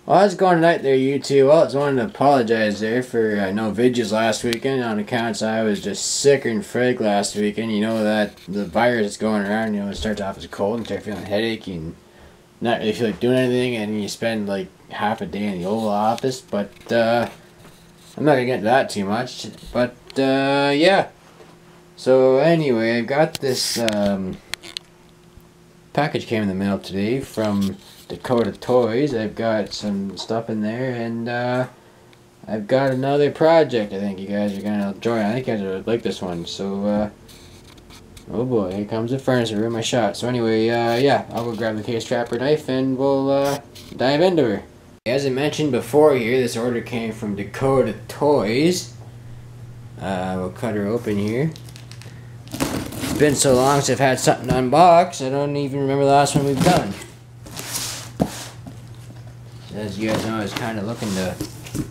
Well, how's it going tonight there, you two? Well, I just wanted to apologize there for no videos last weekend on accounts I was just sicker than frig last weekend. You know that the virus is going around, you know, it starts off as a cold and start feeling headachy and not really feel like doing anything, and you spend like half a day in the Oval Office, but I'm not going to get into that too much, but yeah. So anyway, I've got this package came in the mail today from Dakota Toys. I've got some stuff in there, and I've got another project I think you guys are going to enjoy. I think you guys would like this one. So, oh boy, here comes the furnace to ruin my shot. So anyway, yeah, I'll go grab the case trapper knife and we'll dive into her. As I mentioned before here, this order came from Dakota Toys. We'll cut her open here. It's been so long since I've had something to unbox, I don't even remember the last one we've done. As you guys know, I was kind of looking to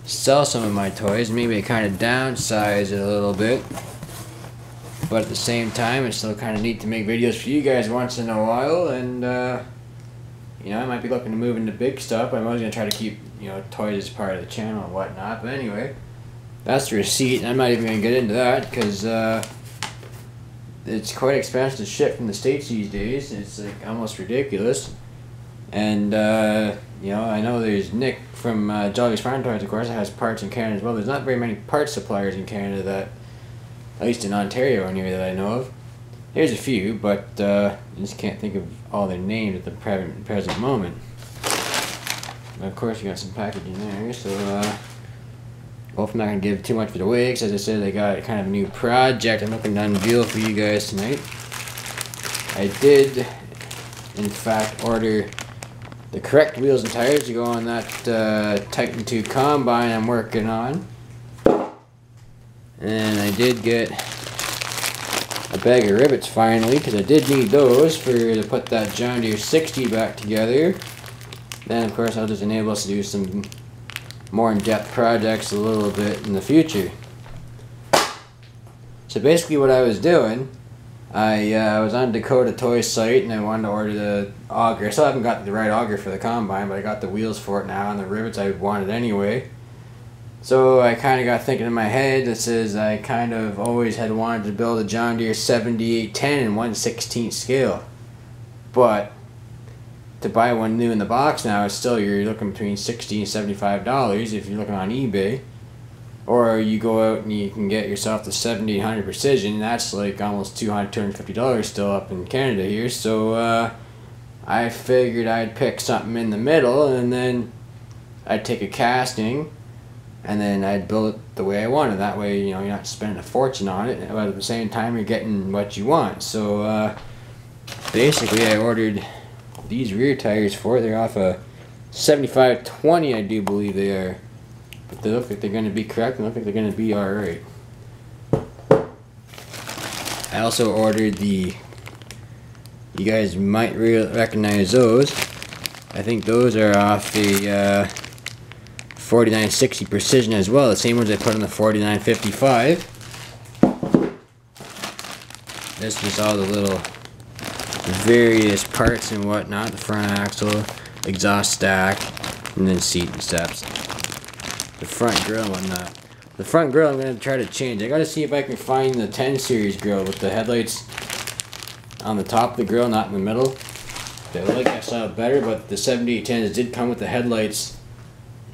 sell some of my toys. Maybe I kind of downsize it a little bit. But at the same time, it's still kind of neat to make videos for you guys once in a while. And, you know, I might be looking to move into big stuff. But I'm always going to try to keep, you know, toys as part of the channel and whatnot. But anyway, that's the receipt. I'm not even going to get into that because it's quite expensive to ship from the States these days. It's like almost ridiculous. And, you know, I know there's Nick from Jolly's Farm Toys, of course, that has parts in Canada as well. There's not very many parts suppliers in Canada that, at least in Ontario anyway, that I know of. There's a few, but I just can't think of all their names at the present moment. But of course, you got some packaging there, so hopefully I'm not going to give too much of it away, because as I said, I got kind of a new project I'm looking to unveil for you guys tonight. I did, in fact, order the correct wheels and tires to go on that Titan 2 combine I'm working on. And I did get a bag of rivets finally, because I did need those to put that John Deere 60 back together. Then of course that'll just enable us to do some more in-depth projects a little bit in the future. So basically what I was doing, I was on Dakota Toys site and I wanted to order the auger. I still haven't got the right auger for the combine, but I got the wheels for it now and the rivets I wanted anyway. So I kind of got thinking in my head that says I kind of always had wanted to build a John Deere 7810 in 1/16 scale. But to buy one new in the box now, it's still, you're looking between $60 and $75 if you're looking on eBay. Or you go out and you can get yourself the 7800 Precision. That's like almost $200, $250 still up in Canada here. So I figured I'd pick something in the middle, and then I'd take a casting and then I'd build it the way I wanted. That way, you know, you're not spending a fortune on it, but at the same time you're getting what you want. So basically I ordered these rear tires for it. They're off a 7520, I do believe they are. But they look like they're going to be correct and look like they're going to be alright. I also ordered the, you guys might recognize those. I think those are off the 4960 Precision as well. The same ones I put on the 4955. This is all the little various parts and whatnot. The front axle, exhaust stack, and then seat and steps. The front grille and whatnot. The front grille I'm going to try to change. I got to see if I can find the 10 series grille with the headlights on the top of the grille, not in the middle. I like that style better, but the 7810s did come with the headlights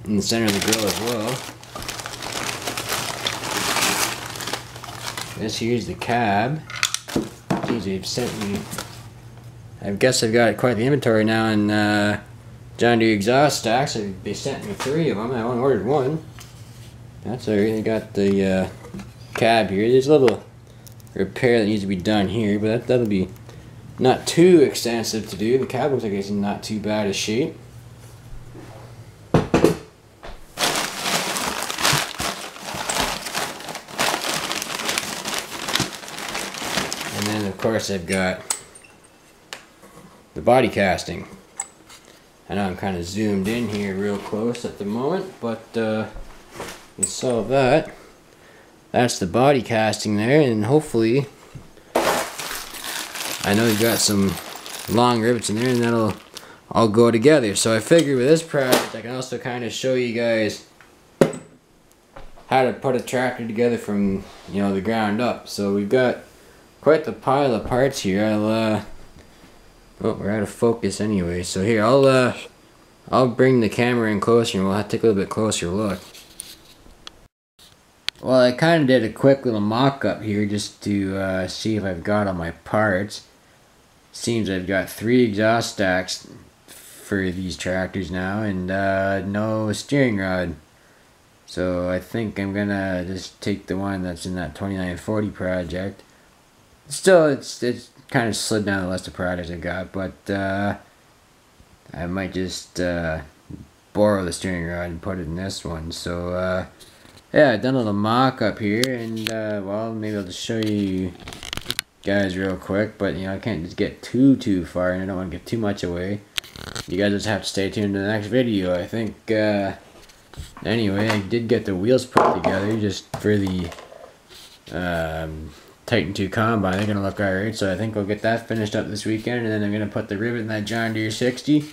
in the center of the grille as well. This here's the cab. Geez, they've sent me, I guess I've got quite the inventory now in John Deere exhaust stacks. They sent me 3 of them. I only ordered 1. That's alright. They got the cab here. There's a little repair that needs to be done here, but that'll be not too extensive to do. The cab looks like it's in not too bad a shape. And then of course I've got the body casting. I know I'm kind of zoomed in here real close at the moment, but you saw that. That's the body casting there, and hopefully, I know you've got some long rivets in there, and that'll all go together. So I figured with this project I can also kind of show you guys how to put a tractor together from, you know, the ground up. So we've got quite the pile of parts here. Oh, we're out of focus anyway. So here, I'll bring the camera in closer and we'll have to take a little bit closer look. Well, I kind of did a quick little mock-up here just to see if I've got all my parts. Seems I've got 3 exhaust stacks for these tractors now, and no steering rod. So I think I'm gonna just take the one that's in that 2940 project. Still, it's kind of slid down the list of projects I got, but I might just borrow the steering rod and put it in this one. So yeah, I've done a little mock-up here, and well, maybe I'll just show you guys real quick, but you know, I can't just get too far, and I don't want to give too much away. You guys just have to stay tuned to the next video. I think anyway, I did get the wheels put together just for the Titan 2 combine. They're gonna look alright, so I think I'll get that finished up this weekend, and then I'm gonna put the rivet in that John Deere 60.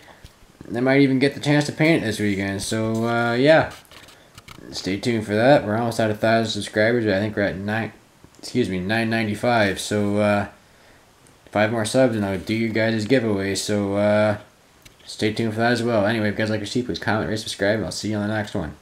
I might even get the chance to paint it this weekend. So yeah, stay tuned for that. We're almost at 1,000 subscribers. I think we're at 995. So 5 more subs and I'll do you guys' giveaway. So stay tuned for that as well. Anyway, if you guys like your see, please comment, rate, subscribe, and I'll see you on the next one.